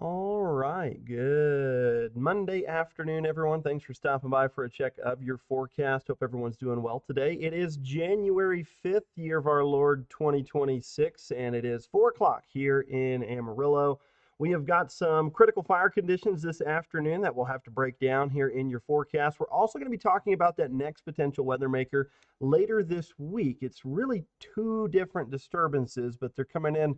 All right, good Monday afternoon, everyone. Thanks for stopping by for a check of your forecast. Hope everyone's doing well today. It is January 5th, year of our Lord 2026, and it is 4 o'clock here in Amarillo. We have got some critical fire conditions this afternoon that we'll have to break down here in your forecast. We're also going to be talking about that next potential weather maker later this week. It's really two different disturbances, but they're coming in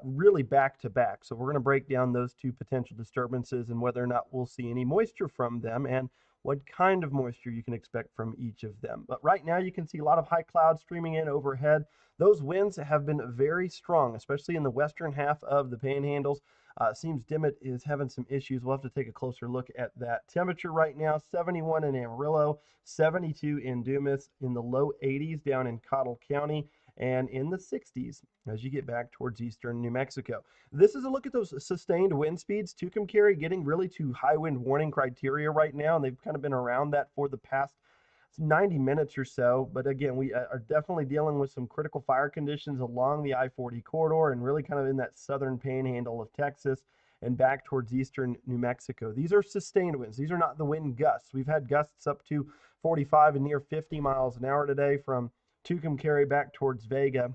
really back to back. So we're going to break down those two potential disturbances and whether or not we'll see any moisture from them and what kind of moisture you can expect from each of them. But right now you can see a lot of high clouds streaming in overhead. Those winds have been very strong, especially in the western half of the panhandles. Seems Dimmitt is having some issues. We'll have to take a closer look at that. Temperature right now 71 in Amarillo, 72 in Dumas, in the low 80s down in Cottle County, and in the 60s as you get back towards eastern New Mexico. This is a look at those sustained wind speeds. Tucumcari getting really to high wind warning criteria right now, and they've kind of been around that for the past 90 minutes or so. But again, we are definitely dealing with some critical fire conditions along the I-40 corridor and really kind of in that southern panhandle of Texas and back towards eastern New Mexico. These are sustained winds. These are not the wind gusts. We've had gusts up to 45 and near 50 miles an hour today from Tucumcari back towards Vega,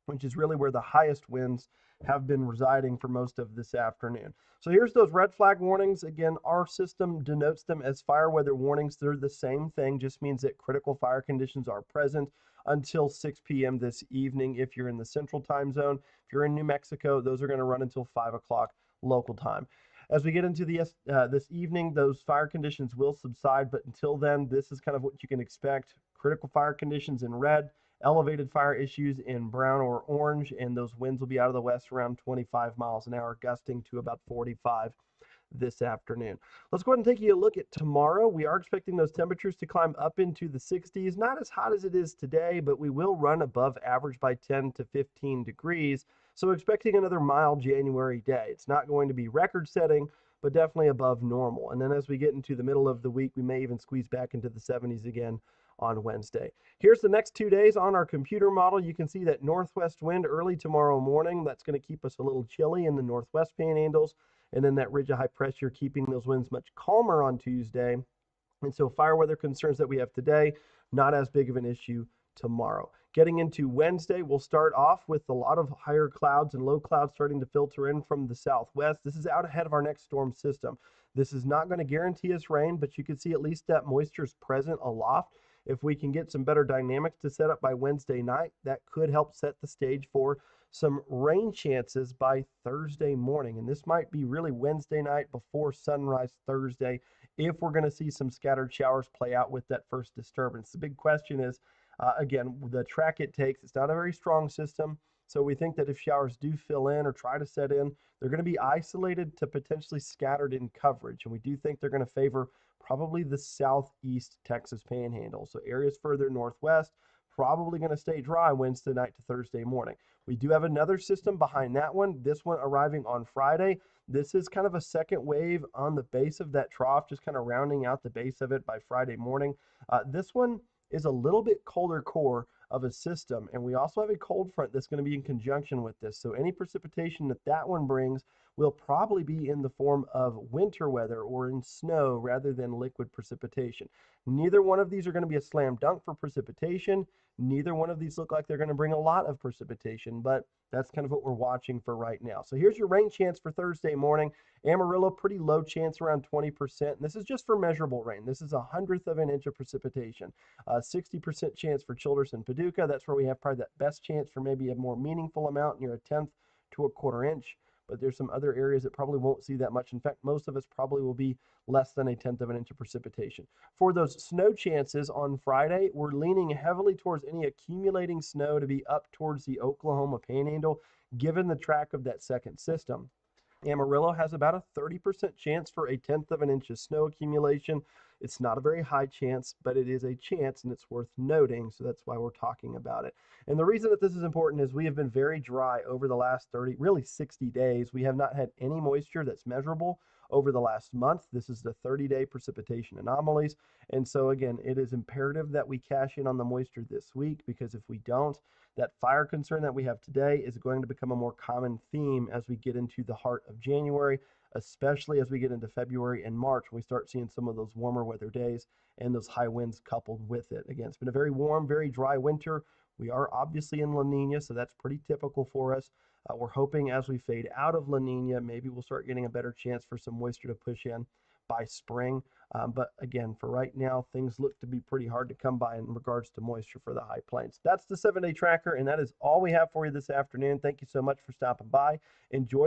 which is really where the highest winds have been residing for most of this afternoon. So here's those red flag warnings. Again, our system denotes them as fire weather warnings. They're the same thing, just means that critical fire conditions are present until 6 p.m. this evening if you're in the central time zone. If you're in New Mexico, those are going to run until 5 o'clock local time. As we get into this evening, those fire conditions will subside, but until then, this is kind of what you can expect. Critical fire conditions in red, elevated fire issues in brown or orange, and those winds will be out of the west around 25 miles an hour, gusting to about 45 this afternoon. Let's go ahead and take a look at tomorrow. We are expecting those temperatures to climb up into the 60s. Not as hot as it is today, but we will run above average by 10 to 15 degrees. So expecting another mild January day. It's not going to be record setting, but definitely above normal. And then as we get into the middle of the week, we may even squeeze back into the 70s again on Wednesday. Here's the next 2 days on our computer model. You can see that northwest wind early tomorrow morning. That's going to keep us a little chilly in the northwest panhandles. And then that ridge of high pressure keeping those winds much calmer on Tuesday. And so fire weather concerns that we have today, not as big of an issue tomorrow. Getting into Wednesday, we'll start off with a lot of higher clouds and low clouds starting to filter in from the southwest. This is out ahead of our next storm system. This is not going to guarantee us rain, but you can see at least that moisture is present aloft. If we can get some better dynamics to set up by Wednesday night, that could help set the stage for some rain chances by Thursday morning. And this might be really Wednesday night before sunrise Thursday if we're going to see some scattered showers play out with that first disturbance. The big question is, again, the track it takes. It's not a very strong system. So we think that if showers do fill in or try to set in, they're going to be isolated to potentially scattered in coverage. And we do think they're going to favor probably the southeast Texas panhandle. So areas further northwest, probably going to stay dry Wednesday night to Thursday morning. We do have another system behind that one, this one arriving on Friday. This is kind of a second wave on the base of that trough, just kind of rounding out the base of it by Friday morning. This one is a little bit colder core of a system, and we also have a cold front that's going to be in conjunction with this. So any precipitation that that one brings will probably be in the form of winter weather or in snow rather than liquid precipitation. Neither one of these are going to be a slam dunk for precipitation. Neither one of these look like they're going to bring a lot of precipitation, but that's kind of what we're watching for right now. So here's your rain chance for Thursday morning. Amarillo, pretty low chance, around 20%. And this is just for measurable rain. This is 1/100 of an inch of precipitation. 60% chance for Childress and Paducah. That's where we have probably that best chance for maybe a more meaningful amount, near 1/10 to 1/4 inch. But there's some other areas that probably won't see that much. In fact, most of us probably will be less than 1/10 of an inch of precipitation. For those snow chances on Friday, we're leaning heavily towards any accumulating snow to be up towards the Oklahoma Panhandle, given the track of that second system. Amarillo has about a 30% chance for 1/10 of an inch of snow accumulation. It's not a very high chance, but it is a chance and it's worth noting. So that's why we're talking about it. And the reason that this is important is we have been very dry over the last 30, really 60 days. We have not had any moisture that's measurable over the last month. This is the 30-day precipitation anomalies. And so, again, it is imperative that we cash in on the moisture this week, because if we don't, that fire concern that we have today is going to become a more common theme as we get into the heart of January, especially as we get into February and March, when we start seeing some of those warmer weather days and those high winds coupled with it. Again, it's been a very warm, very dry winter. We are obviously in La Nina, so that's pretty typical for us. We're hoping as we fade out of La Nina, maybe we'll start getting a better chance for some moisture to push in by spring. But again, for right now, things look to be pretty hard to come by in regards to moisture for the high plains. That's the 7-day tracker, and that is all we have for you this afternoon. Thank you so much for stopping by. Enjoy the